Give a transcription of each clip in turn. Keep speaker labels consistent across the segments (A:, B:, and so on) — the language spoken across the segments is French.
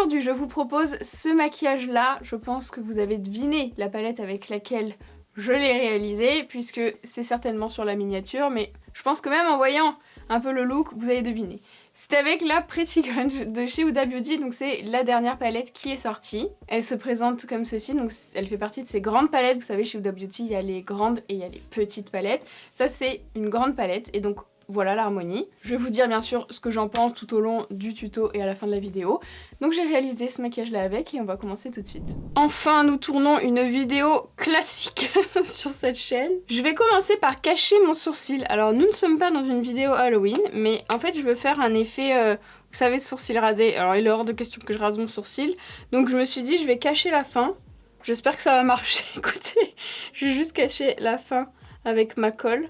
A: aujourd'hui, je vous propose ce maquillage-là. Je pense que vous avez deviné la palette avec laquelle je l'ai réalisé, puisque c'est certainement sur la miniature, mais je pense que même en voyant un peu le look, vous allez deviner. C'est avec la Pretty Grunge de chez Huda Beauty, donc c'est la dernière palette qui est sortie. Elle se présente comme ceci, donc elle fait partie de ces grandes palettes. Vous savez, chez Huda Beauty, il y a les grandes et il y a les petites palettes. Ça, c'est une grande palette, et donc voilà l'harmonie. Je vais vous dire bien sûr ce que j'en pense tout au long du tuto et à la fin de la vidéo. Donc j'ai réalisé ce maquillage là avec et on va commencer tout de suite. Enfin, nous tournons une vidéo classique sur cette chaîne. Je vais commencer par cacher mon sourcil. Alors nous ne sommes pas dans une vidéo Halloween, mais en fait je veux faire un effet, vous savez, sourcil rasé. Alors il est hors de question que je rase mon sourcil. Donc je me suis dit je vais cacher la fin. J'espère que ça va marcher. Écoutez, je vais juste cacher la fin avec ma colle.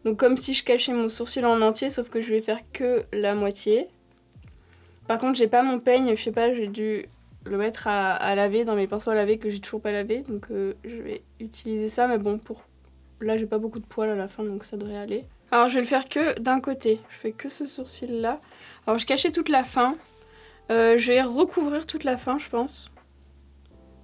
A: Donc comme si je cachais mon sourcil en entier, sauf que je vais faire que la moitié. Par contre, j'ai pas mon peigne, je sais pas, j'ai dû le mettre à laver dans mes pinceaux à laver que j'ai toujours pas lavé. Donc je vais utiliser ça, mais bon, pour là j'ai pas beaucoup de poils à la fin, donc ça devrait aller. Alors je vais le faire que d'un côté, je fais que ce sourcil là. Alors je cachais toute la fin, je vais recouvrir toute la fin je pense.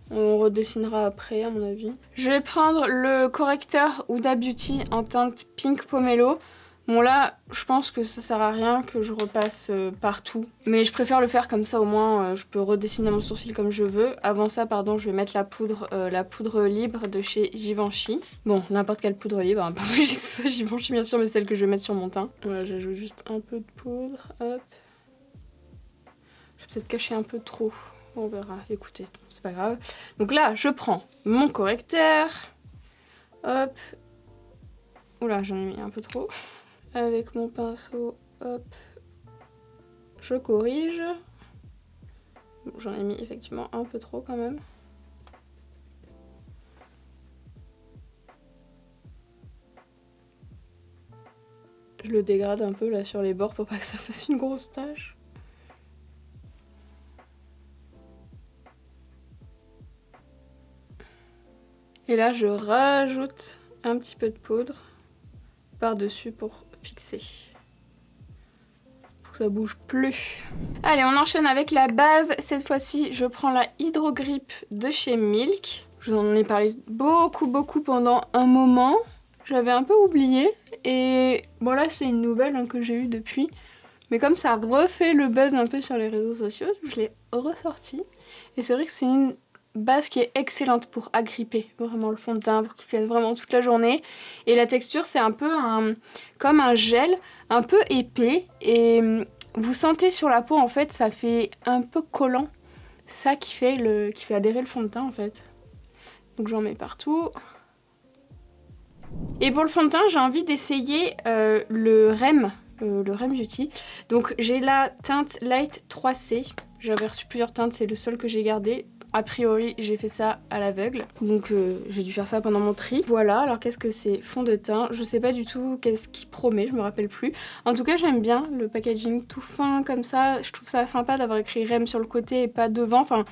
A: On redessinera après à mon avis. Je vais prendre le correcteur Huda Beauty en teinte Pink Pomelo. Bon là, je pense que ça sert à rien que je repasse partout. Mais je préfère le faire comme ça, au moins je peux redessiner mon sourcil comme je veux. Avant ça, pardon, je vais mettre la poudre libre de chez Givenchy. Bon, n'importe quelle poudre libre, hein, pas obligé que ce soit Givenchy bien sûr, mais celle que je vais mettre sur mon teint. Voilà, j'ajoute juste un peu de poudre, hop. Je vais peut-être cacher un peu trop. On verra, écoutez, c'est pas grave. Donc là, je prends mon correcteur. Hop. Oula, j'en ai mis un peu trop. Avec mon pinceau, hop. Je corrige. Bon, j'en ai mis effectivement un peu trop quand même. Je le dégrade un peu là sur les bords pour pas que ça fasse une grosse tache. Et là, je rajoute un petit peu de poudre par-dessus pour fixer. Pour que ça bouge plus. Allez, on enchaîne avec la base. Cette fois-ci, je prends la Hydro Grip de chez Milk. Je vous en ai parlé beaucoup pendant un moment. J'avais un peu oublié. Et bon là, c'est une nouvelle hein, que j'ai eue depuis. Mais comme ça refait le buzz un peu sur les réseaux sociaux, je l'ai ressorti. Et c'est vrai que c'est une base qui est excellente pour agripper vraiment le fond de teint, pour qu'il tienne vraiment toute la journée. Et la texture, c'est un peu comme un gel, un peu épais. Et vous sentez sur la peau, en fait, ça fait un peu collant. Ça qui fait adhérer le fond de teint, en fait. Donc j'en mets partout. Et pour le fond de teint, j'ai envie d'essayer le REM Beauty. Donc j'ai la teinte Light 3C. J'avais reçu plusieurs teintes, c'est le seul que j'ai gardé. A priori, j'ai fait ça à l'aveugle, donc j'ai dû faire ça pendant mon tri. Voilà, alors qu'est-ce que c'est? Fond de teint, je sais pas du tout qu'est-ce qu'il promet, je me rappelle plus. En tout cas, j'aime bien le packaging tout fin comme ça. Je trouve ça sympa d'avoir écrit REM sur le côté et pas devant. Enfin,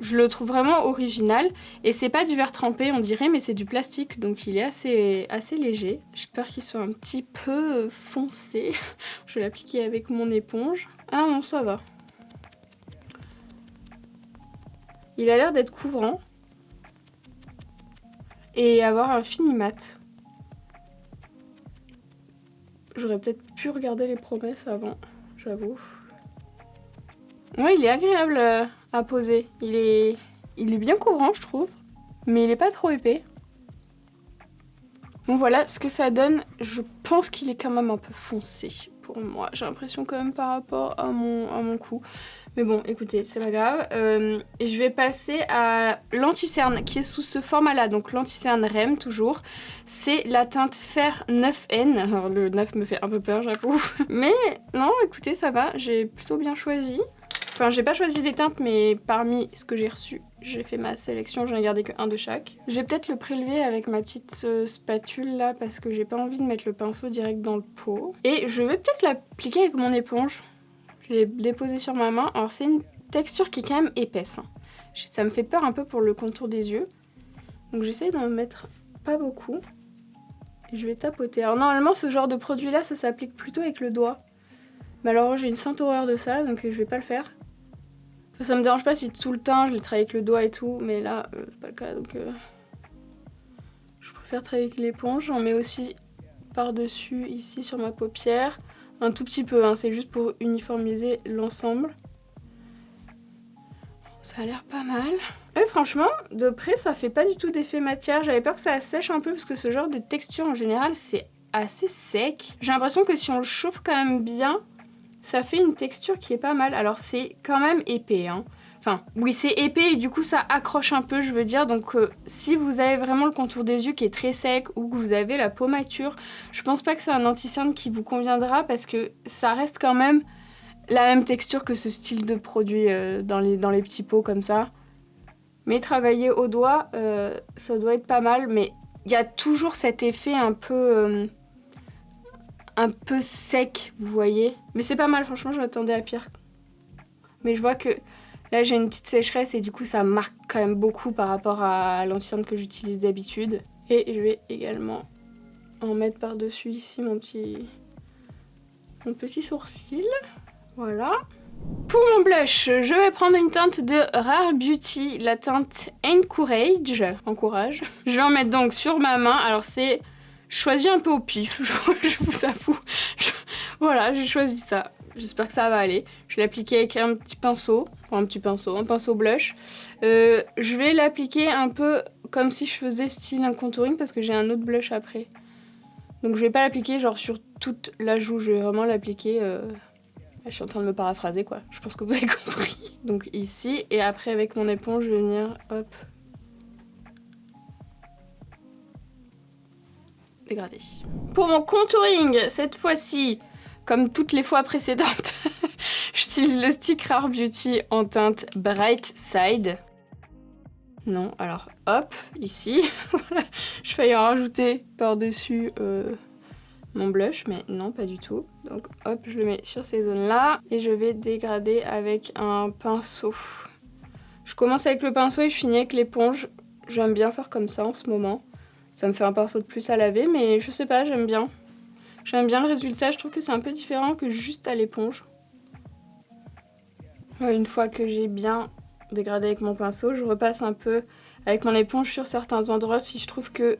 A: je le trouve vraiment original. Et c'est pas du verre trempé, on dirait, mais c'est du plastique, donc il est assez léger. J'ai peur qu'il soit un petit peu foncé. Je vais l'appliquer avec mon éponge. Ah non, ça va. Il a l'air d'être couvrant et avoir un fini mat. J'aurais peut-être pu regarder les promesses avant, j'avoue. Ouais, il est agréable à poser. Il est bien couvrant, je trouve, mais il est pas trop épais. Bon, voilà ce que ça donne. Je pense qu'il est quand même un peu foncé pour moi. J'ai l'impression quand même par rapport à mon cou. Mais bon, écoutez, c'est pas grave. Et je vais passer à l'anti-cerne qui est sous ce format-là. Donc l'anti-cerne REM, toujours. C'est la teinte Fer 9N. Alors le 9 me fait un peu peur, j'avoue. Mais non, écoutez, ça va. J'ai plutôt bien choisi. Enfin, j'ai pas choisi les teintes, mais parmi ce que j'ai reçu, j'ai fait ma sélection, j'en ai gardé qu'un de chaque. Je vais peut-être le prélever avec ma petite spatule là, parce que j'ai pas envie de mettre le pinceau direct dans le pot. Et je vais peut-être l'appliquer avec mon éponge. Je l'ai déposé sur ma main. Alors c'est une texture qui est quand même épaisse. Hein. Ça me fait peur un peu pour le contour des yeux. Donc j'essaye d'en mettre pas beaucoup. Et je vais tapoter. Alors normalement ce genre de produit là, ça s'applique plutôt avec le doigt. Mais alors j'ai une sainte horreur de ça, donc je vais pas le faire. Enfin, ça me dérange pas si tout le temps je le travaille avec le doigt et tout, mais là, c'est pas le cas, donc je préfère travailler avec l'éponge. J'en mets aussi par-dessus, ici, sur ma paupière. Un tout petit peu, hein, c'est juste pour uniformiser l'ensemble. Ça a l'air pas mal. Et franchement, de près, ça fait pas du tout d'effet matière. J'avais peur que ça sèche un peu, parce que ce genre de texture, en général, c'est assez sec. J'ai l'impression que si on le chauffe quand même bien, ça fait une texture qui est pas mal. Alors c'est quand même épais, hein. Enfin, oui, c'est épais et du coup ça accroche un peu, je veux dire. Donc si vous avez vraiment le contour des yeux qui est très sec ou que vous avez la peau mature, je pense pas que c'est un anti-cerne qui vous conviendra parce que ça reste quand même la même texture que ce style de produit dans les petits pots comme ça. Mais travailler au doigt, ça doit être pas mal. Mais il y a toujours cet effet un peu sec, vous voyez. Mais c'est pas mal, franchement, je m'attendais à pire. Mais je vois que là, j'ai une petite sécheresse et du coup, ça marque quand même beaucoup par rapport à l'anti-cerne que j'utilise d'habitude. Et je vais également en mettre par-dessus ici mon petit sourcil. Voilà. Pour mon blush, je vais prendre une teinte de Rare Beauty, la teinte Encourage. Je vais en mettre donc sur ma main. Alors c'est choisi un peu au pif, je vous avoue. Voilà, j'ai choisi ça. J'espère que ça va aller. Je vais l'appliquer avec un petit pinceau, un pinceau blush. Je vais l'appliquer un peu comme si je faisais style un contouring parce que j'ai un autre blush après. Donc je vais pas l'appliquer genre sur toute la joue, je vais vraiment l'appliquer... Je suis en train de me paraphraser quoi, je pense que vous avez compris. Donc ici, et après avec mon éponge, je vais venir, hop, dégrader. Pour mon contouring, cette fois-ci, comme toutes les fois précédentes, j'utilise le stick Rare Beauty en teinte Bright Side. Non, alors hop, ici, voilà, je failli en rajouter par-dessus mon blush, mais non, pas du tout. Donc hop, je le mets sur ces zones-là et je vais dégrader avec un pinceau. Je commence avec le pinceau et je finis avec l'éponge. J'aime bien faire comme ça en ce moment. Ça me fait un pinceau de plus à laver, mais je sais pas, j'aime bien. J'aime bien le résultat, je trouve que c'est un peu différent que juste à l'éponge. Une fois que j'ai bien dégradé avec mon pinceau, je repasse un peu avec mon éponge sur certains endroits si je trouve que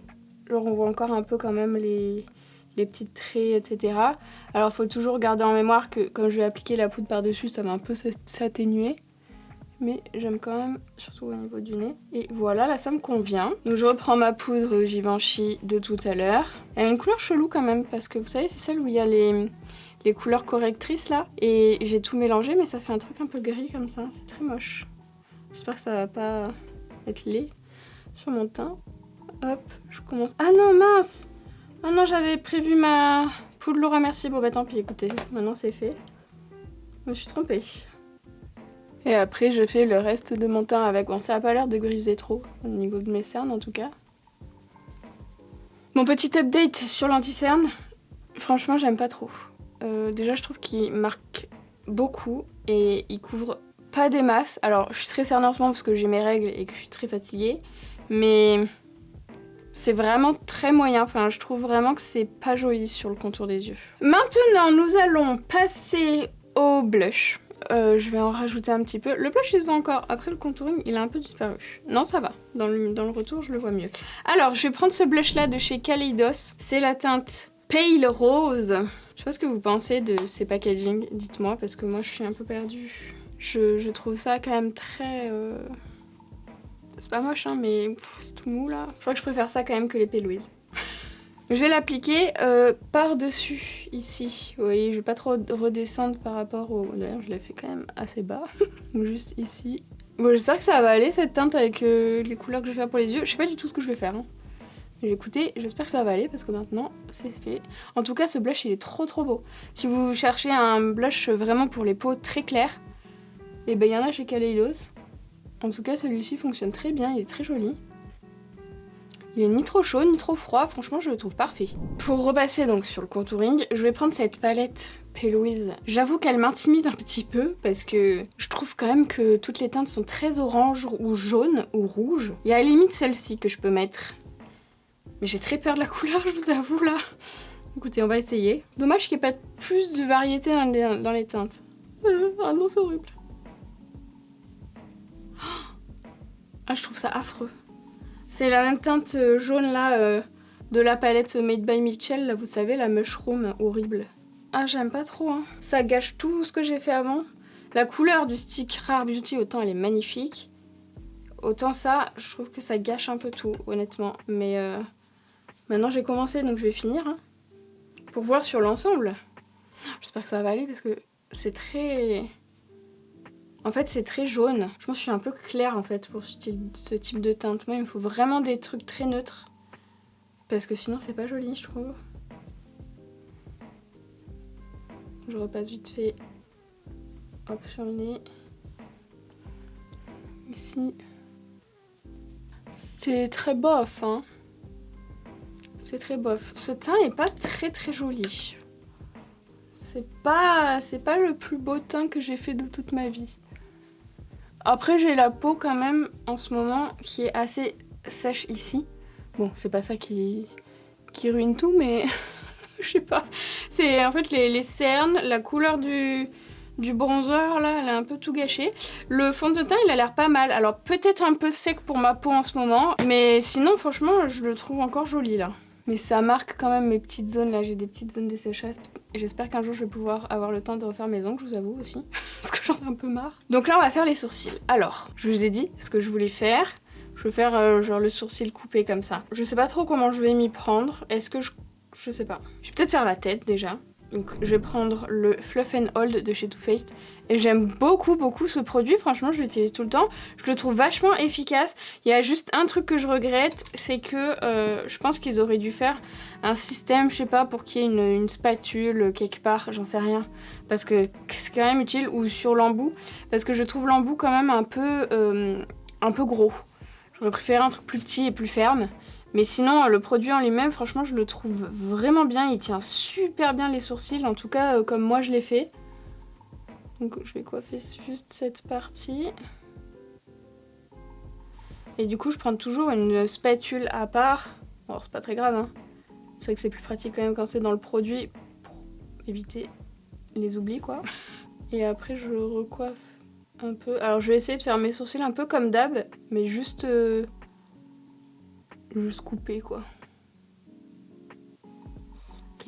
A: genre on voit encore un peu quand même les petites traits, etc. Alors il faut toujours garder en mémoire que comme je vais appliquer la poudre par-dessus, ça va un peu s'atténuer. Mais j'aime quand même, surtout au niveau du nez. Et voilà, là ça me convient. Donc je reprends ma poudre Givenchy de tout à l'heure. Elle a une couleur chelou quand même, parce que vous savez, c'est celle où il y a les couleurs correctrices là. Et j'ai tout mélangé, mais ça fait un truc un peu gris comme ça. C'est très moche. J'espère que ça va pas être laid sur mon teint. Hop, je commence... Ah non, mince! Ah non, j'avais prévu ma poudre Laura Mercier. Bon bah tant pis, écoutez, maintenant c'est fait. Je me suis trompée. Et après, je fais le reste de mon teint avec... Bon, ça a pas l'air de griser trop, au niveau de mes cernes en tout cas. Mon petit update sur l'anti-cerne, franchement, j'aime pas trop. Déjà, je trouve qu'il marque beaucoup et il couvre pas des masses. Alors, je suis très cernée en ce moment parce que j'ai mes règles et que je suis très fatiguée. Mais c'est vraiment très moyen. Enfin, je trouve vraiment que c'est pas joli sur le contour des yeux. Maintenant, nous allons passer au blush. Je vais en rajouter un petit peu. Le blush il se voit encore. Après le contouring il a un peu disparu. Non ça va. Dans le retour je le vois mieux. Alors je vais prendre ce blush là de chez Kaleidos. C'est la teinte Pale Rose. Je sais pas ce que vous pensez de ces packaging. Dites-moi parce que moi je suis un peu perdue. Je trouve ça quand même très... C'est pas moche hein mais c'est tout mou là. Je crois que je préfère ça quand même que les P. Louise. Je vais l'appliquer par-dessus, ici. Vous voyez, je vais pas trop redescendre par rapport au... D'ailleurs, je l'ai fait quand même assez bas. Juste ici. Bon, j'espère que ça va aller, cette teinte, avec les couleurs que je vais faire pour les yeux. Je sais pas du tout ce que je vais faire. Hein. Mais écoutez, j'espère que ça va aller, parce que maintenant, c'est fait. En tout cas, ce blush, il est trop beau. Si vous cherchez un blush vraiment pour les peaux très claires, et ben il y en a chez Kaleidos. En tout cas, celui-ci fonctionne très bien, il est très joli. Il est ni trop chaud ni trop froid, franchement je le trouve parfait. Pour repasser donc sur le contouring, je vais prendre cette palette P. Louise. J'avoue qu'elle m'intimide un petit peu parce que je trouve quand même que toutes les teintes sont très orange ou jaune ou rouge. Il y a à la limite celle-ci que je peux mettre. Mais j'ai très peur de la couleur, je vous avoue là. Écoutez, on va essayer. Dommage qu'il n'y ait pas plus de variété dans les teintes. Ah non, c'est horrible. Ah, je trouve ça affreux. C'est la même teinte jaune là de la palette Made by Mitchell, là, vous savez, la mushroom horrible. Ah, j'aime pas trop, hein. Ça gâche tout ce que j'ai fait avant. La couleur du stick Rare Beauty, autant elle est magnifique. Autant ça, je trouve que ça gâche un peu tout, honnêtement. Mais maintenant j'ai commencé, donc je vais finir. Hein, pour voir sur l'ensemble. J'espère que ça va aller parce que c'est très... En fait, c'est très jaune. Je pense que je suis un peu claire en fait pour ce type de teinte. Moi, il me faut vraiment des trucs très neutres. Parce que sinon, c'est pas joli, je trouve. Je repasse vite fait. Hop, sur le nez. Ici. C'est très bof, hein. C'est très bof. Ce teint est pas très joli. C'est pas le plus beau teint que j'ai fait de toute ma vie. Après, j'ai la peau quand même, en ce moment, qui est assez sèche ici. Bon, c'est pas ça qui ruine tout, mais je sais pas. C'est en fait les cernes, la couleur du bronzer, là, elle a un peu tout gâché. Le fond de teint, il a l'air pas mal. Alors, peut-être un peu sec pour ma peau en ce moment, mais sinon, franchement, je le trouve encore joli, là. Mais ça marque quand même mes petites zones, là. J'ai des petites zones de séchage. Et j'espère qu'un jour, je vais pouvoir avoir le temps de refaire mes ongles, je vous avoue aussi. Parce que j'en ai un peu marre. Donc là, on va faire les sourcils. Alors, je vous ai dit ce que je voulais faire. Je veux faire genre le sourcil coupé comme ça. Je sais pas trop comment je vais m'y prendre. Est-ce que je sais pas. Je vais peut-être faire la tête déjà. Donc je vais prendre le Fluff and Hold de chez Too Faced. Et j'aime beaucoup ce produit, franchement je l'utilise tout le temps. Je le trouve vachement efficace. Il y a juste un truc que je regrette, c'est que je pense qu'ils auraient dû faire un système, je sais pas, pour qu'il y ait une spatule quelque part, j'en sais rien. Parce que c'est quand même utile, ou sur l'embout. Parce que je trouve l'embout quand même un peu gros. J'aurais préféré un truc plus petit et plus ferme. Mais sinon, le produit en lui-même, franchement, je le trouve vraiment bien. Il tient super bien les sourcils, en tout cas, comme moi je l'ai fait. Donc je vais coiffer juste cette partie. Et du coup, je prends toujours une spatule à part. Alors, c'est pas très grave, hein. C'est vrai que c'est plus pratique quand même quand c'est dans le produit pour éviter les oublis, quoi. Et après, je recoiffe un peu. Alors, je vais essayer de faire mes sourcils un peu comme d'hab, mais juste couper, quoi. Ok.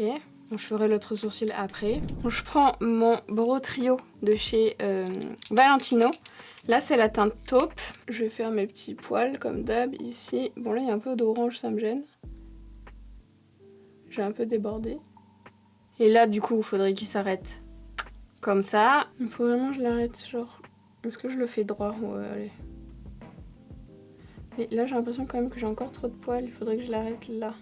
A: Bon, je ferai l'autre sourcil après. Bon, je prends mon Brow Trio de chez Valentino. Là, c'est la teinte taupe. Je vais faire mes petits poils comme d'hab ici. Bon, là, il y a un peu d'orange, ça me gêne. J'ai un peu débordé. Et là, du coup, il faudrait qu'il s'arrête comme ça. Il faut vraiment que je l'arrête, genre... Est-ce que je le fais droit? Ouais, allez. Mais là, j'ai l'impression quand même que j'ai encore trop de poils. Il faudrait que je l'arrête là.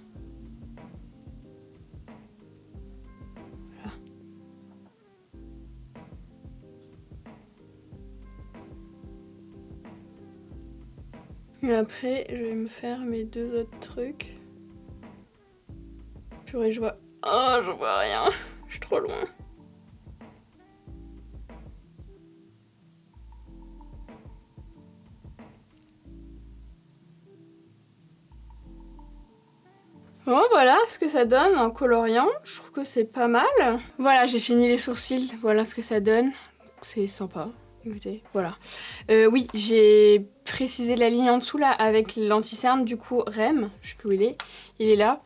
A: Et après, je vais me faire mes deux autres trucs. Purée, je vois... Oh, je vois rien. Je suis trop loin. Bon, voilà ce que ça donne en coloriant. Je trouve que c'est pas mal. Voilà, j'ai fini les sourcils. Voilà ce que ça donne. C'est sympa. Écoutez, voilà. Oui, j'ai précisé la ligne en dessous là avec l'anti-cerne du coup Rem. Je sais plus où il est. Il est là.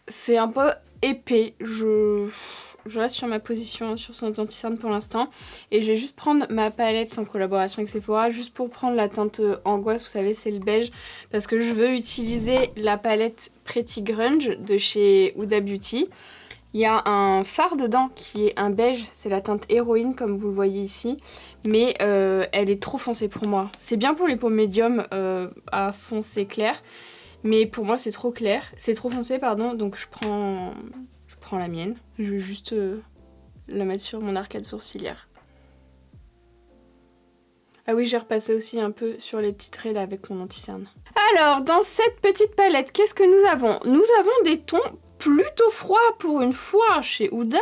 A: C'est un peu épais. Je reste sur ma position sur son anti-cerne pour l'instant. Et je vais juste prendre ma palette en collaboration avec Sephora, juste pour prendre la teinte angoisse, vous savez, c'est le beige. Parce que je veux utiliser la palette Pretty Grunge de chez Huda Beauty. Il y a un fard dedans qui est un beige, c'est la teinte héroïne comme vous le voyez ici. Mais elle est trop foncée pour moi. C'est bien pour les peaux médium à foncé clair. Mais pour moi c'est trop clair, c'est trop foncé pardon, donc je prends la mienne. Je vais juste la mettre sur mon arcade sourcilière. Ah oui, j'ai repassé aussi un peu sur les petits traits là avec mon anti-cerne. Alors, dans cette petite palette, qu'est-ce que nous avons? Nous avons des tons plutôt froids pour une fois chez Huda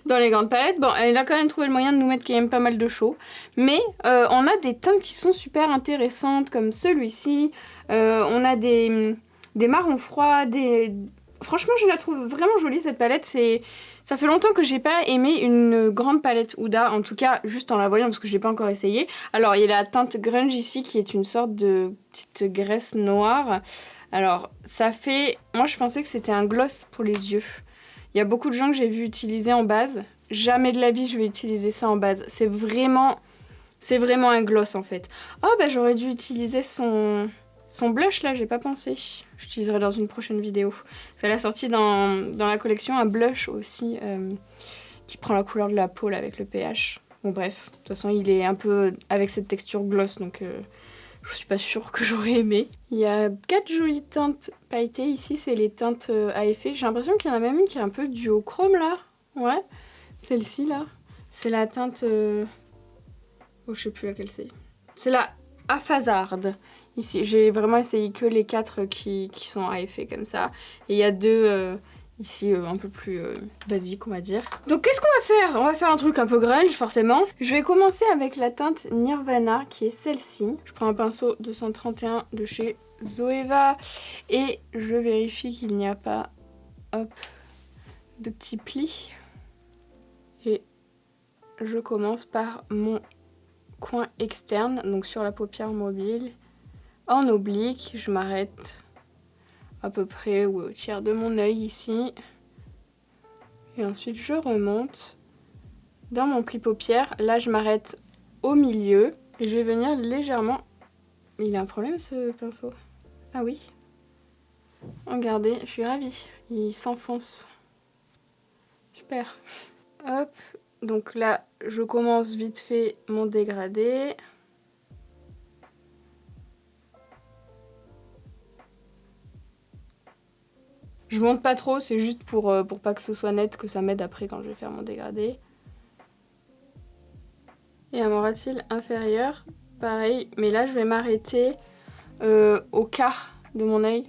A: dans les grandes palettes. Bon, elle a quand même trouvé le moyen de nous mettre quand même pas mal de chaud. Mais on a des teintes qui sont super intéressantes comme celui-ci. On a des marrons froids, Franchement, je la trouve vraiment jolie cette palette. C'est Ça fait longtemps que j'ai pas aimé une grande palette Huda, en tout cas juste en la voyant parce que je l'ai pas encore essayé. Alors il y a la teinte grunge ici qui est une sorte de petite graisse noire. Alors ça fait... Moi je pensais que c'était un gloss pour les yeux. Il y a beaucoup de gens que j'ai vu utiliser en base. Jamais de la vie je vais utiliser ça en base. C'est vraiment un gloss en fait. Oh bah j'aurais dû utiliser son blush là, j'ai pas pensé. J'utiliserai dans une prochaine vidéo. Elle a sorti dans la collection un blush aussi qui prend la couleur de la peau là, avec le pH. Bon bref, de toute façon il est un peu avec cette texture gloss donc je suis pas sûre que j'aurais aimé. Il y a 4 jolies teintes pailletées ici, c'est les teintes à effet. J'ai l'impression qu'il y en a même une qui est un peu duochrome là. Ouais, celle-ci là. C'est la teinte... Oh, je sais plus laquelle c'est. C'est la Aphazard. Ici, j'ai vraiment essayé que les 4 qui sont à effet comme ça. Et il y a 2 ici un peu plus basiques, on va dire. Donc qu'est-ce qu'on va faire? On va faire un truc un peu grunge, forcément. Je vais commencer avec la teinte Nirvana, qui est celle-ci. Je prends un pinceau 231 de chez Zoeva. Et je vérifie qu'il n'y a pas, hop, de petits plis. Et je commence par mon coin externe, donc sur la paupière mobile. En oblique, je m'arrête à peu près au tiers de mon œil ici. Et ensuite, je remonte dans mon pli paupière. Là, je m'arrête au milieu et je vais venir légèrement... Il a un problème ce pinceau? Ah oui. Regardez, je suis ravie. Il s'enfonce. Super. Hop. Donc là, je commence vite fait mon dégradé. Je monte pas trop, c'est juste pour pas que ce soit net, que ça m'aide après quand je vais faire mon dégradé. Et à mon ras de cils inférieur, pareil, mais là je vais m'arrêter au quart de mon œil,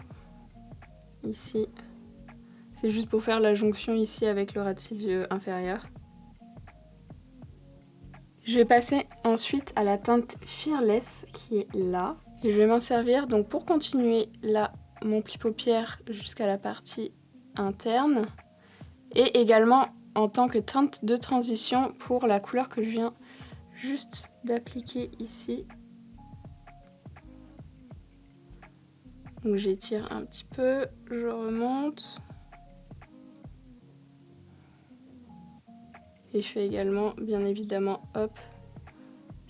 A: ici. C'est juste pour faire la jonction ici avec le ras de cils inférieur. Je vais passer ensuite à la teinte Fearless qui est là. Et je vais m'en servir donc pour continuer là mon pli paupière jusqu'à la partie interne. Et également en tant que teinte de transition pour la couleur que je viens juste d'appliquer ici. Donc j'étire un petit peu, je remonte. Et je fais également, bien évidemment, hop,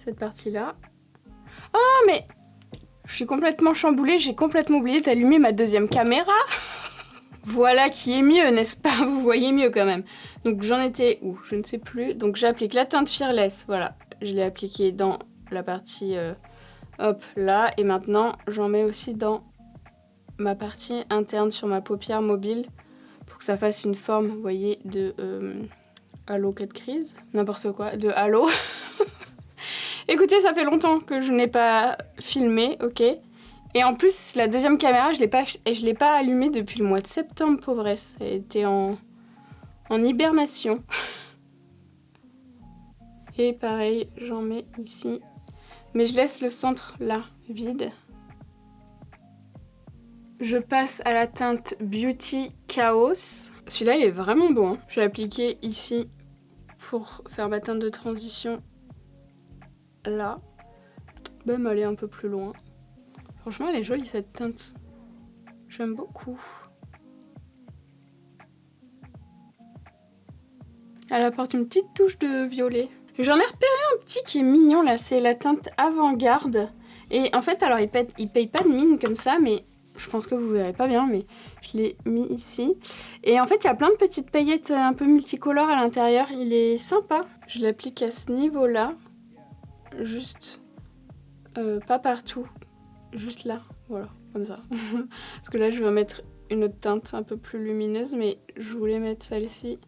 A: cette partie-là. Oh mais je suis complètement chamboulée, j'ai complètement oublié d'allumer ma deuxième caméra. Voilà qui est mieux, n'est-ce pas? Vous voyez mieux quand même. Donc j'en étais où? Je ne sais plus. Donc j'applique la teinte Fearless, voilà. Je l'ai appliquée dans la partie, hop, là. Et maintenant, j'en mets aussi dans ma partie interne sur ma paupière mobile pour que ça fasse une forme, vous voyez, de halo 4 crises. N'importe quoi, de halo. Écoutez, ça fait longtemps que je n'ai pas filmé, ok? Et en plus, la deuxième caméra, je l'ai pas allumée depuis le mois de septembre, pauvresse. Elle était en hibernation. Et pareil, j'en mets ici. Mais je laisse le centre là, vide. Je passe à la teinte Beauty Chaos. Celui-là, il est vraiment beau, hein. Je vais l'appliquer ici pour faire ma teinte de transition là. Même aller un peu plus loin. Franchement, elle est jolie cette teinte. J'aime beaucoup. Elle apporte une petite touche de violet. J'en ai repéré un petit qui est mignon là, c'est la teinte Avant-Garde. Et en fait, alors il paye pas de mine comme ça, mais je pense que vous verrez pas bien, mais je l'ai mis ici. Et en fait, il y a plein de petites paillettes un peu multicolores à l'intérieur. Il est sympa. Je l'applique à ce niveau-là. Juste pas partout. Juste là. Voilà, comme ça. Parce que là, je vais mettre une autre teinte un peu plus lumineuse, mais je voulais mettre celle-ci.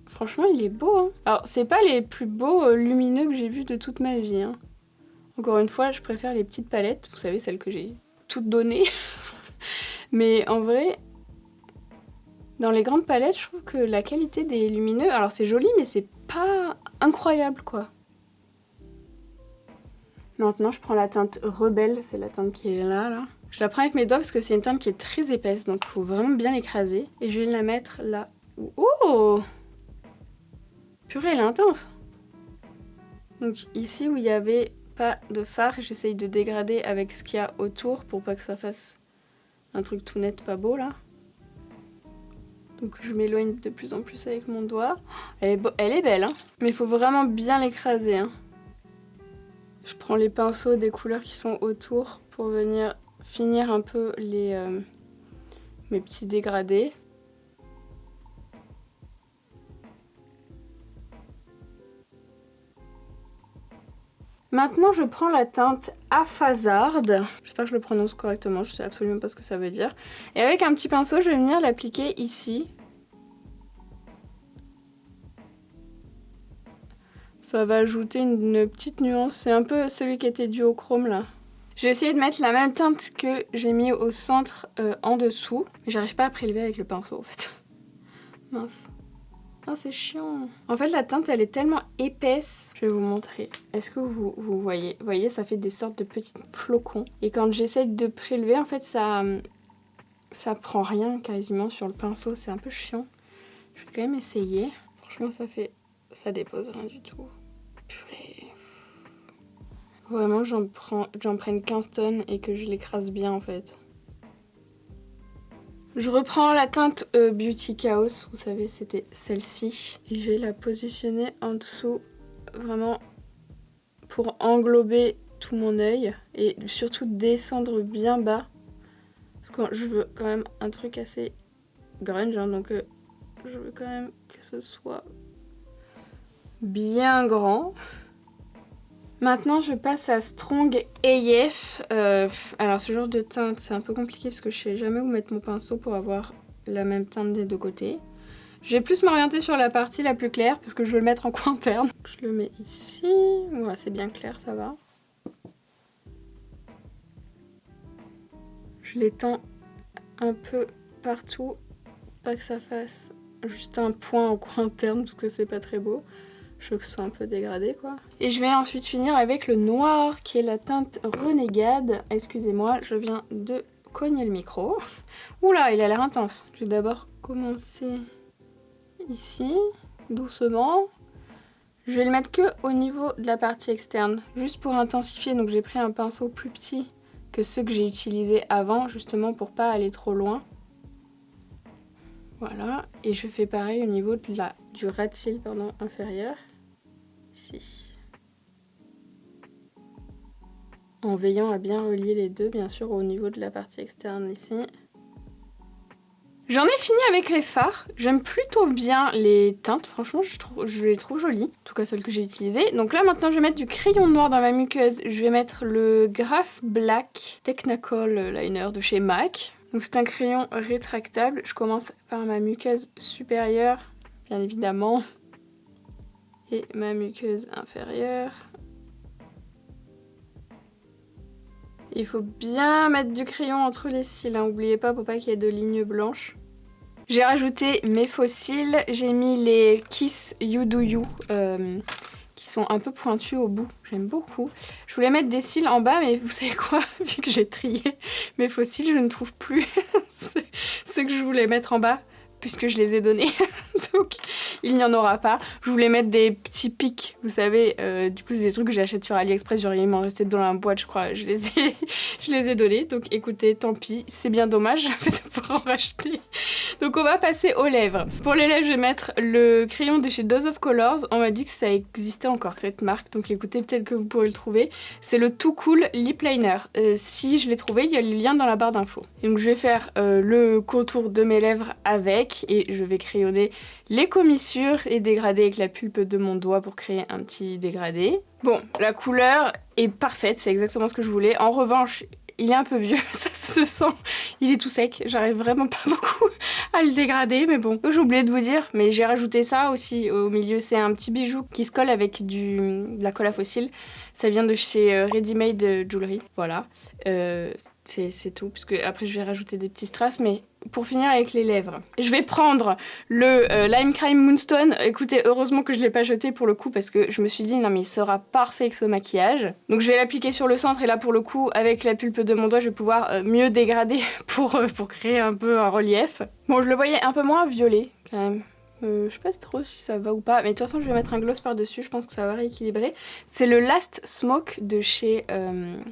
A: Franchement, il est beau, hein. Alors, c'est pas les plus beaux lumineux que j'ai vus de toute ma vie, hein. Encore une fois, je préfère les petites palettes. Vous savez, celles que j'ai toutes données. Mais en vrai, dans les grandes palettes, je trouve que la qualité des lumineux... Alors, c'est joli, mais c'est pas incroyable, quoi. Maintenant, je prends la teinte Rebelle. C'est la teinte qui est là. Je la prends avec mes doigts parce que c'est une teinte qui est très épaisse. Donc, il faut vraiment bien l'écraser. Et je vais la mettre là. Oh! Purée, elle est intense. Donc ici où il n'y avait pas de fard, j'essaye de dégrader avec ce qu'il y a autour pour pas que ça fasse un truc tout net pas beau là. Donc je m'éloigne de plus en plus avec mon doigt. Elle est belle, hein. Mais il faut vraiment bien l'écraser, hein. Je prends les pinceaux des couleurs qui sont autour pour venir finir un peu mes petits dégradés. Maintenant, je prends la teinte Afazard. J'espère que je le prononce correctement, je sais absolument pas ce que ça veut dire. Et avec un petit pinceau, je vais venir l'appliquer ici. Ça va ajouter une petite nuance. C'est un peu celui qui était dû au chrome là. Je vais essayer de mettre la même teinte que j'ai mis au centre en dessous. Mais j'arrive pas à prélever avec le pinceau en fait. Mince. Ah, c'est chiant. En fait, la teinte, elle est tellement épaisse. Je vais vous montrer. Est-ce que vous voyez? Vous voyez, ça fait des sortes de petits flocons. Et quand j'essaie de prélever, en fait, ça prend rien quasiment sur le pinceau. C'est un peu chiant. Je vais quand même essayer. Franchement, ça dépose rien du tout. Purée. Vraiment, j'en prenne 15 tonnes et que je l'écrase bien, en fait. Je reprends la teinte Beauty Chaos, vous savez, c'était celle-ci. Et je vais la positionner en dessous, vraiment pour englober tout mon œil. Et surtout descendre bien bas. Parce que je veux quand même un truc assez grunge, hein, donc je veux quand même que ce soit bien grand. Maintenant, je passe à Strong AF. Alors, ce genre de teinte, c'est un peu compliqué parce que je sais jamais où mettre mon pinceau pour avoir la même teinte des deux côtés. Je vais plus m'orienter sur la partie la plus claire parce que je veux le mettre en coin interne. Je le mets ici. Voilà, c'est bien clair, ça va. Je l'étends un peu partout. Pas que ça fasse juste un point en coin interne parce que c'est pas très beau. Je veux que ce soit un peu dégradé quoi. Et je vais ensuite finir avec le noir qui est la teinte Renegade. Excusez-moi, je viens de cogner le micro. Oula, il a l'air intense. Je vais d'abord commencer ici, doucement. Je vais le mettre que au niveau de la partie externe, juste pour intensifier. Donc j'ai pris un pinceau plus petit que ceux que j'ai utilisés avant, justement pour pas aller trop loin. Voilà, et je fais pareil au niveau de du ras de cils inférieur. Ici. En veillant à bien relier les deux, bien sûr, au niveau de la partie externe ici. J'en ai fini avec les fards. J'aime plutôt bien les teintes, franchement, je les trouve jolies. En tout cas, celles que j'ai utilisées. Donc là, maintenant, je vais mettre du crayon noir dans ma muqueuse. Je vais mettre le Graph Black Technicolor Liner de chez MAC. Donc c'est un crayon rétractable. Je commence par ma muqueuse supérieure, bien évidemment. Et ma muqueuse inférieure. Il faut bien mettre du crayon entre les cils, hein. N'oubliez pas pour pas qu'il y ait de lignes blanches. J'ai rajouté mes faux cils, j'ai mis les Kiss You Do You qui sont un peu pointus au bout, j'aime beaucoup. Je voulais mettre des cils en bas mais vous savez quoi, vu que j'ai trié mes faux cils, je ne trouve plus ceux que je voulais mettre en bas. Puisque je les ai donnés, donc il n'y en aura pas. Je voulais mettre des petits pics, vous savez, du coup c'est des trucs que j'achète sur AliExpress, genre il m'en restait dans la boîte je crois, je les ai donnés, donc écoutez, tant pis, c'est bien dommage de pouvoir en racheter. Donc on va passer aux lèvres. Pour les lèvres, je vais mettre le crayon de chez Dose of Colors, on m'a dit que ça existait encore cette marque, donc écoutez, peut-être que vous pourrez le trouver. C'est le Too Cool Lip Liner, si je l'ai trouvé, il y a le lien dans la barre d'infos. Donc je vais faire le contour de mes lèvres avec, et je vais crayonner les commissures et dégrader avec la pulpe de mon doigt pour créer un petit dégradé. Bon, la couleur est parfaite, c'est exactement ce que je voulais. En revanche, il est un peu vieux, ça se sent. Il est tout sec, j'arrive vraiment pas beaucoup à le dégrader, mais bon. J'ai oublié de vous dire, mais j'ai rajouté ça aussi au milieu. C'est un petit bijou qui se colle avec de la colle à fossiles. Ça vient de chez Ready Made Jewelry, voilà. C'est tout, parce que après je vais rajouter des petits strass, mais pour finir avec les lèvres, je vais prendre le Lime Crime Moonstone. Écoutez, heureusement que je ne l'ai pas jeté pour le coup, parce que je me suis dit, non mais il sera parfait avec ce maquillage. Donc je vais l'appliquer sur le centre, et là pour le coup, avec la pulpe de mon doigt, je vais pouvoir mieux dégrader pour créer un peu un relief. Bon, je le voyais un peu moins violet, quand même. Je sais pas trop si ça va ou pas, mais de toute façon je vais mettre un gloss par dessus, je pense que ça va rééquilibrer. C'est le Last Smoke de chez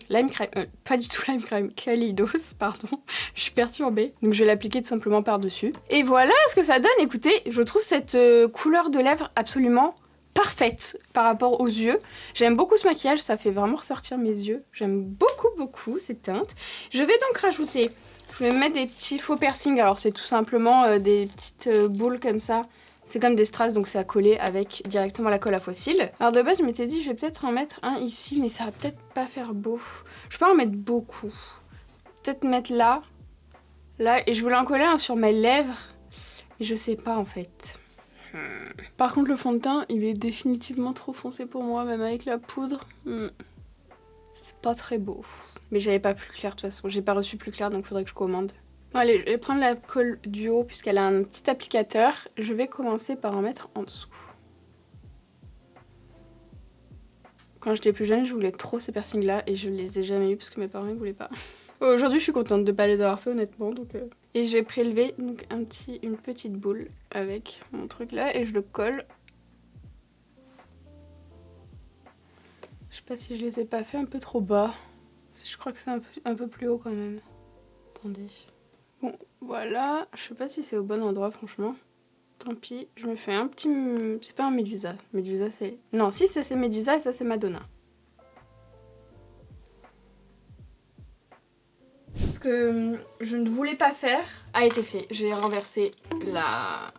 A: Lime Crime, pas du tout Lime Crime, Kaleidos, pardon, je suis perturbée. Donc je vais l'appliquer tout simplement par dessus. Et voilà ce que ça donne, écoutez, je trouve cette couleur de lèvres absolument parfaite par rapport aux yeux. J'aime beaucoup ce maquillage, ça fait vraiment ressortir mes yeux, j'aime beaucoup cette teinte. Je vais donc rajouter... Je vais mettre des petits faux piercings, alors c'est tout simplement des petites boules comme ça. C'est comme des strass, donc c'est à coller avec directement la colle à fossiles. Alors de base, je m'étais dit, je vais peut-être en mettre un ici, mais ça va peut-être pas faire beau. Je peux en mettre beaucoup. Peut-être mettre là, et je voulais en coller un sur mes lèvres, mais je sais pas en fait. Par contre, le fond de teint, il est définitivement trop foncé pour moi, même avec la poudre. C'est pas très beau. Mais j'avais pas plus clair de toute façon, j'ai pas reçu plus clair donc faudrait que je commande. Bon, allez, je vais prendre la colle du haut puisqu'elle a un petit applicateur. Je vais commencer par en mettre en dessous. Quand j'étais plus jeune, je voulais trop ces piercings là et je les ai jamais eu parce que mes parents ne voulaient pas. Aujourd'hui, je suis contente de pas les avoir fait honnêtement. Donc, Et je vais prélever donc, une petite boule avec mon truc là et je le colle. Je sais pas si je les ai pas fait un peu trop bas. Je crois que c'est un peu plus haut quand même. Attendez. Bon, voilà. Je sais pas si c'est au bon endroit, franchement. Tant pis. Je me fais un petit... C'est pas un Médusa. Médusa, c'est... Non, si, ça c'est Médusa et ça c'est Madonna. Ce que je ne voulais pas faire a été fait. J'ai renversé la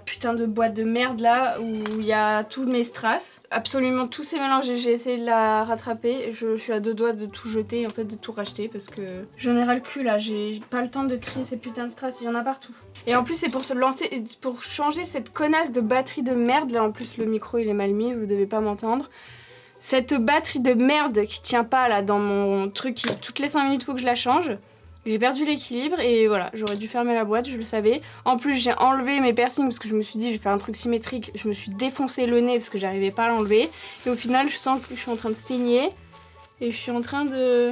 A: putain de boîte de merde là où il y a tous mes strass. Absolument tout s'est mélangé. J'ai essayé de la rattraper. Je suis à deux doigts de tout jeter, en fait de tout racheter parce que j'en ai ras le cul là. J'ai pas le temps de trier ces putains de strass. Il y en a partout. Et en plus c'est pour se lancer, pour changer cette connasse de batterie de merde. Là en plus le micro il est mal mis, vous devez pas m'entendre. Cette batterie de merde qui tient pas là dans mon truc, toutes les 5 minutes faut que je la change. J'ai perdu l'équilibre et voilà, j'aurais dû fermer la boîte, je le savais. En plus j'ai enlevé mes piercings parce que je me suis dit je vais faire un truc symétrique. Je me suis défoncé le nez parce que j'arrivais pas à l'enlever. Et au final je sens que je suis en train de saigner. Et je suis en train de...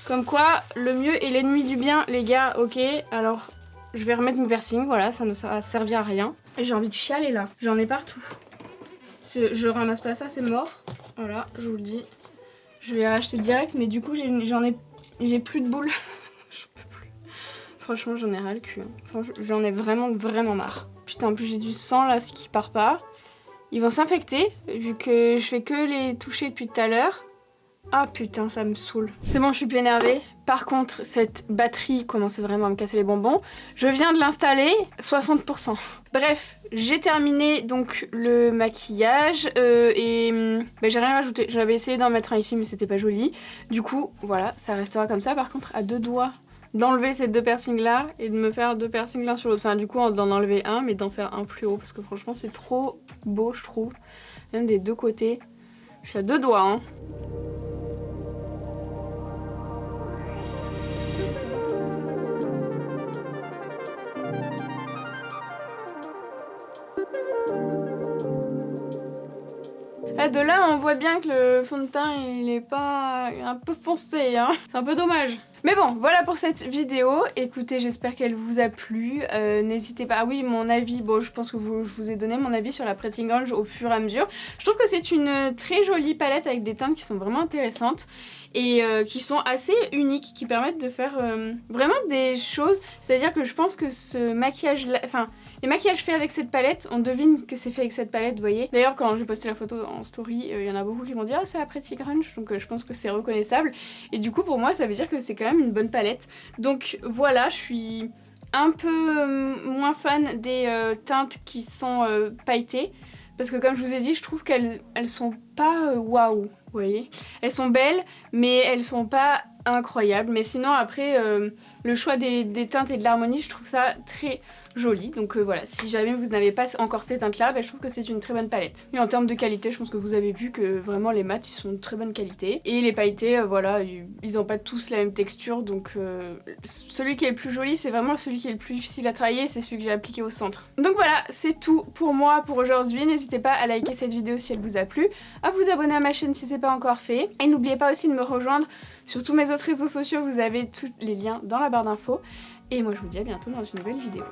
A: Comme quoi, le mieux est l'ennemi du bien les gars, ok. Alors je vais remettre mes piercings, voilà, ça ne va servir à rien. Et j'ai envie de chialer là, j'en ai partout. Je ramasse pas ça, c'est mort. Voilà, je vous le dis. Je vais racheter direct, mais du coup, j'ai plus de boules. Je peux plus. Franchement, j'en ai ras le cul. Hein. J'en ai vraiment marre. Putain, en plus, j'ai du sang là, ce qui part pas. Ils vont s'infecter, vu que je fais que les toucher depuis tout à l'heure. Ah putain, ça me saoule. C'est bon, je suis plus énervée. Par contre, cette batterie commençait vraiment à me casser les bonbons. Je viens de l'installer, 60%. Bref, j'ai terminé donc le maquillage et j'ai rien rajouté. J'avais essayé d'en mettre un ici, mais c'était pas joli. Du coup, voilà, ça restera comme ça. Par contre, à deux doigts d'enlever ces deux piercings là et de me faire deux piercings l'un sur l'autre. Enfin, du coup, d'en enlever un, mais d'en faire un plus haut parce que franchement, c'est trop beau, je trouve. Même des deux côtés. Je suis à deux doigts, hein. De là, on voit bien que le fond de teint, il est pas... Il est un peu foncé, hein. C'est un peu dommage. Mais bon, voilà pour cette vidéo. Écoutez, j'espère qu'elle vous a plu. N'hésitez pas... Ah oui, mon avis, bon, je pense que je vous ai donné mon avis sur la Pretty Grunge au fur et à mesure. Je trouve que c'est une très jolie palette avec des teintes qui sont vraiment intéressantes et qui sont assez uniques, qui permettent de faire vraiment des choses. C'est-à-dire que je pense que ce maquillage-là... Enfin, les maquillages faits avec cette palette, on devine que c'est fait avec cette palette, vous voyez. D'ailleurs, quand j'ai posté la photo en story, il y en a beaucoup qui m'ont dit « Ah, c'est la Pretty Grunge », donc je pense que c'est reconnaissable. Et du coup, pour moi, ça veut dire que c'est quand même une bonne palette. Donc voilà, je suis un peu moins fan des teintes qui sont pailletées. Parce que comme je vous ai dit, je trouve qu'elles sont pas waouh, vous voyez. Elles sont belles, mais elles sont pas incroyables. Mais sinon, après, le choix des teintes et de l'harmonie, je trouve ça très joli. Donc voilà, si jamais vous n'avez pas encore ces teintes-là, je trouve que c'est une très bonne palette. Et en termes de qualité, je pense que vous avez vu que vraiment les mats, ils sont de très bonne qualité. Et les pailletés, voilà, ils n'ont pas tous la même texture. Donc celui qui est le plus joli, c'est vraiment celui qui est le plus difficile à travailler, c'est celui que j'ai appliqué au centre. Donc voilà, c'est tout pour moi pour aujourd'hui. N'hésitez pas à liker cette vidéo si elle vous a plu, à vous abonner à ma chaîne si c'est pas encore fait. Et n'oubliez pas aussi de me rejoindre sur tous mes autres réseaux sociaux, vous avez tous les liens dans la barre d'infos. Et moi je vous dis à bientôt dans une nouvelle vidéo.